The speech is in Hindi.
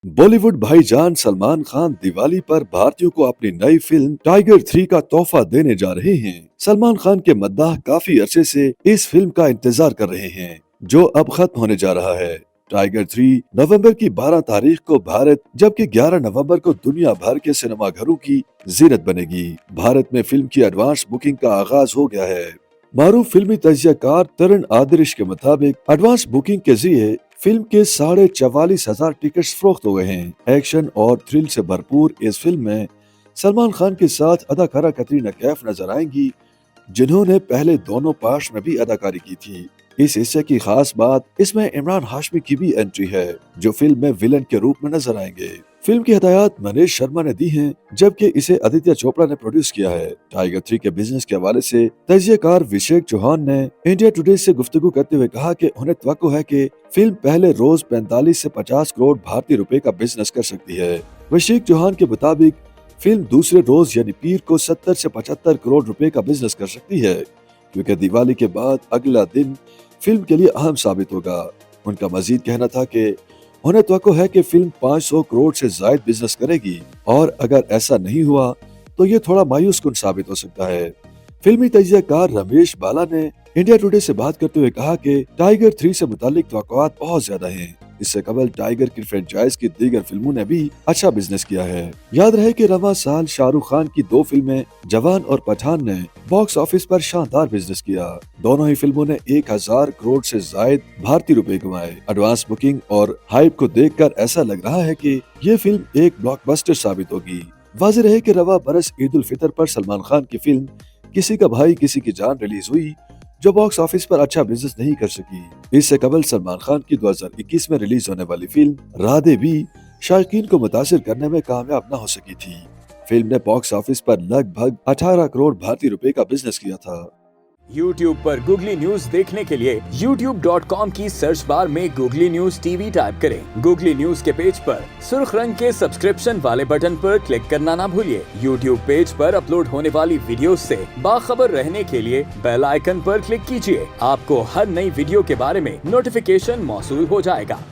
बॉलीवुड भाईजान सलमान खान दिवाली पर भारतीयों को अपनी नई फिल्म टाइगर 3 का तोहफा देने जा रहे हैं। सलमान खान के मद्दाह काफी अरसे से इस फिल्म का इंतजार कर रहे हैं, जो अब खत्म होने जा रहा है। टाइगर 3 नवंबर की 12 तारीख को भारत, जबकि 11 नवंबर को दुनिया भर के सिनेमाघरों की जीनत बनेगी। भारत में फिल्म की एडवांस बुकिंग का आगाज हो गया है। मारूफ फिल्मी तजियाकार तरण आदरिश के मुताबिक एडवांस बुकिंग के जरिए फिल्म के 44,500 टिकट्स फरोख्त हो गए हैं। एक्शन और थ्रिल से भरपूर इस फिल्म में सलमान खान के साथ अदाकारा कतरीना कैफ नजर आएंगी, जिन्होंने पहले दोनों पार्ट्स में भी अदाकारी की थी। इस हिस्से की खास बात इसमें इमरान हाशमी की भी एंट्री है, जो फिल्म में विलन के रूप में नजर आएंगे। फिल्म की हिदायत मनीष शर्मा ने दी है, जबकि इसे आदित्य चोपड़ा ने प्रोड्यूस किया है। टाइगर 3 के बिजनेस के हवाले से तजियाकार विशेक चौहान ने इंडिया टुडे से गुफ्तगू करते हुए कहा कि उन्हें तवक्को है कि फिल्म पहले रोज 45 से 50 करोड़ भारतीय रुपए का बिजनेस कर सकती है। विशेक चौहान के मुताबिक फिल्म दूसरे रोज यानी पीर को 70 से 75 करोड़ रुपए का बिजनेस कर सकती है, क्योंकि दिवाली के बाद अगला दिन फिल्म के लिए अहम साबित होगा। उनका मजीद कहना था कि उन्हें तवक्को है कि फिल्म 500 करोड़ से ज्यादा बिजनेस करेगी, और अगर ऐसा नहीं हुआ तो ये थोड़ा मायूस कुन साबित हो सकता है। फिल्मी तजियाकार रमेश बाला ने इंडिया टुडे से बात करते हुए कहा कि टाइगर 3 से मुतालिक तवक्कुआत बहुत ज्यादा हैं। इससे कबल टाइगर की फ्रेंचाइज की दीगर फिल्मों ने भी अच्छा बिजनेस किया है। याद रहे कि रवा साल शाहरुख खान की 2 फिल्में जवान और पठान ने बॉक्स ऑफिस पर शानदार बिजनेस किया। दोनों ही फिल्मों ने 1000 करोड़ से ज्यादा भारतीय रुपए कमाए। एडवांस बुकिंग और हाइप को देखकर ऐसा लग रहा है कि ये फिल्म एक ब्लॉकबस्टर साबित होगी। वाज़ेह रहे कि रवा बरस ईद उल फितर पर सलमान खान की फिल्म किसी का भाई किसी की जान रिलीज हुई, जो बॉक्स ऑफिस पर अच्छा बिजनेस नहीं कर सकी। इससे कबल सलमान खान की 2021 में रिलीज होने वाली फिल्म राधे भी शायकीन को मुतासिर करने में कामयाब न हो सकी थी। फिल्म ने बॉक्स ऑफिस पर लगभग 18 करोड़ भारतीय रुपए का बिजनेस किया था। YouTube पर गूगली न्यूज देखने के लिए youtube.com की सर्च बार में गूगली न्यूज टीवी टाइप करें। गूगली न्यूज के पेज पर सुर्ख रंग के सब्सक्रिप्शन वाले बटन पर क्लिक करना ना भूलिए। YouTube पेज पर अपलोड होने वाली वीडियोस से बाखबर रहने के लिए बेल आइकन पर क्लिक कीजिए। आपको हर नई वीडियो के बारे में नोटिफिकेशन मौसूल हो जाएगा।